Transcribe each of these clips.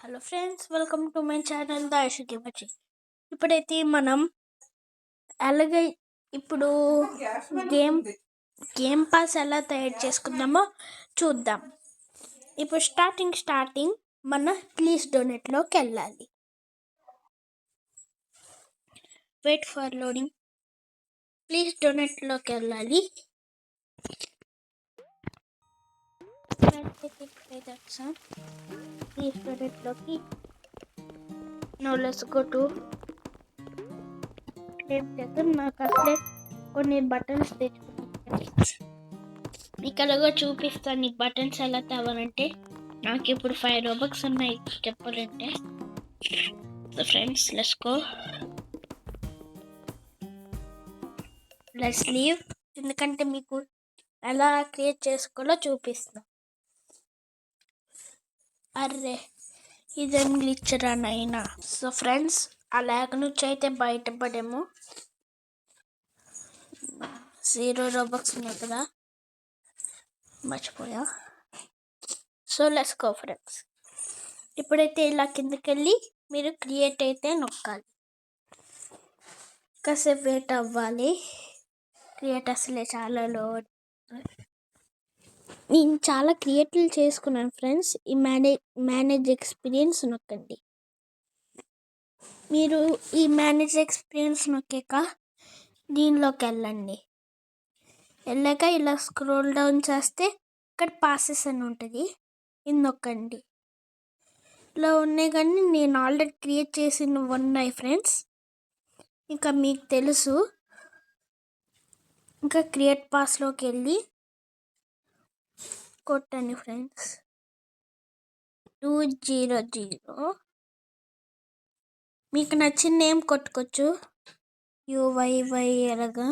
Hello friends, welcome to my channel దాయిషు గేమర్జీ. ఇప్పుడైతే మనం అలాగే ఇప్పుడు గేమ్ పాస్ ఎలా తయారు చేసుకుందామో చూద్దాం. ఇప్పుడు స్టార్టింగ్ మన ప్లీజ్ డొనేట్లోకి వెళ్ళాలి. Wait for loading. ప్లీజ్ డొనేట్లోకి వెళ్ళాలి. ప్లీజ్ డొనేట్లోకి no let's go to claim చేద్దాం. నాకు అసలే కొన్ని బటన్స్ తెచ్చుకున్నాను. మీకు అలాగో చూపిస్తాను. నీకు బటన్స్ ఎలా తేవాలంటే నాకు ఇప్పుడు 5 Robux ఉన్నాయి చెప్పాలంటే. So friends, let's leave. ఎందుకంటే మీకు ఎలా క్రియేట్ చేసుకోవాలో చూపిస్తాను. అర్రే, ఇదేం గ్లిచ్చరా నైనా. సో ఫ్రెండ్స్, అలాగ నుంచి అయితే బయటపడేమో. 0 Robux ఉన్నాయి కదా, మర్చిపోయా. So let's go friends. ఇప్పుడైతే ఇలా కిందకి వెళ్ళి మీరు క్రియేట్ అయితే నొక్కాలి. కాసేపు వెయిట్ అవ్వాలి. క్రియేట్ అసలే చాలా లోడ్. నేను చాలా క్రియేట్లు చేసుకున్నాను ఫ్రెండ్స్. ఈ మేనేజ్ ఎక్స్పీరియన్స్ నొక్కండి. మీరు ఈ మేనేజ్ ఎక్స్పీరియన్స్ నొక్కాక దీనిలోకి వెళ్ళాక ఇలా స్క్రోల్ డౌన్ చేస్తే ఇక్కడ పాసెస్ అని ఉంటుంది. ఇది నొక్కండి. ఇలా ఉన్నాయి కానీ నేను ఆల్రెడీ క్రియేట్ చేసిన ఉన్నాయి ఫ్రెండ్స్. ఇంకా మీకు తెలుసు. ఇంకా క్రియేట్ పాస్లోకి వెళ్ళి కొట్టండి ఫ్రెండ్స్. 200. మీకు నచ్చిన నేమ్ కొట్టుకోవచ్చు. UYY అలాగా.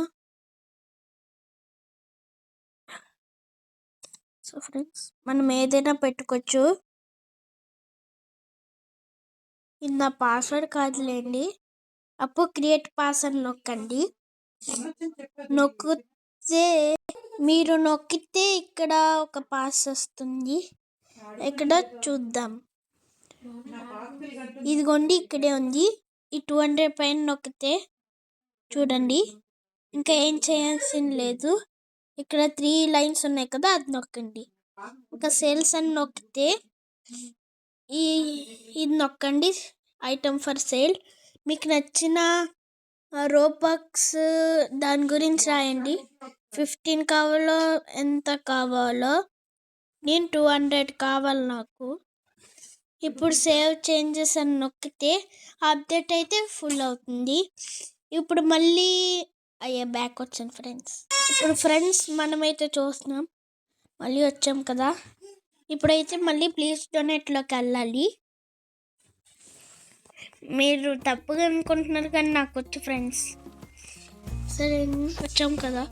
సో ఫ్రెండ్స్, మనం ఏదైనా పెట్టుకోవచ్చు. ఇది నా పాస్వర్డ్ కాదులేండి. అప్పుడు క్రియేట్ పాస్ అని నొక్కండి. మీరు నొక్కితే ఇక్కడ ఒక పాస్ వస్తుంది. ఇక్కడ చూద్దాం. ఇదిగోండి, ఇక్కడే ఉంది. ఈ 200 పైన నొక్కితే చూడండి. ఇంకా ఏం చేయాల్సిన లేదు. ఇక్కడ 3 లైన్స్ ఉన్నాయి కదా, అది నొక్కండి. ఇంకా సేల్స్ అని నొక్కితే ఇది నొక్కండి. Item for sale. మీకు నచ్చిన రోబక్స్ దాని గురించి రాయండి. 15 కావాలో ఎంత కావాలో. నేను 200 కావాలి నాకు. ఇప్పుడు సేవ్ చేంజెస్ అని నొక్కితే అప్డేట్ అయితే ఫుల్ అవుతుంది. ఇప్పుడు మళ్ళీ బ్యాక్ వచ్చాను ఫ్రెండ్స్. ఇప్పుడు ఫ్రెండ్స్, మనమైతే చూస్తున్నాం. మళ్ళీ వచ్చాం కదా. ఇప్పుడైతే మళ్ళీ ప్లీజ్ డొనేట్లోకి వెళ్ళాలి. మీరు తప్పుగా అనుకుంటున్నారు కానీ నాకు వచ్చు ఫ్రెండ్స్. సరే, వచ్చాం కదా.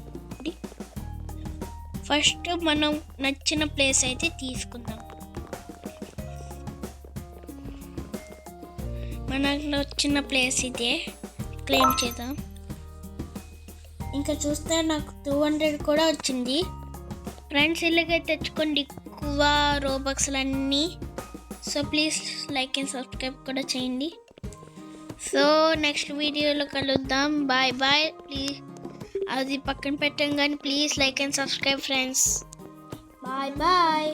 ఫస్ట్ మనం నచ్చిన ప్లేస్ అయితే తీసుకుందాం. మనకు నచ్చిన ప్లేస్ ఇదే క్లెయిమ్ చేద్దాం. ఇంకా చూస్తే నాకు 200 కూడా వచ్చింది ఫ్రెండ్స్. ఇలాగే తెచ్చుకోండి ఎక్కువ రోబక్స్లు అన్నీ. So please like and subscribe కూడా చేయండి. సో నెక్స్ట్ వీడియోలో కలుద్దాం. Bye bye. ప్లీజ్ అది పక్కన పెట్టంగానే please like and subscribe friends. Bye bye.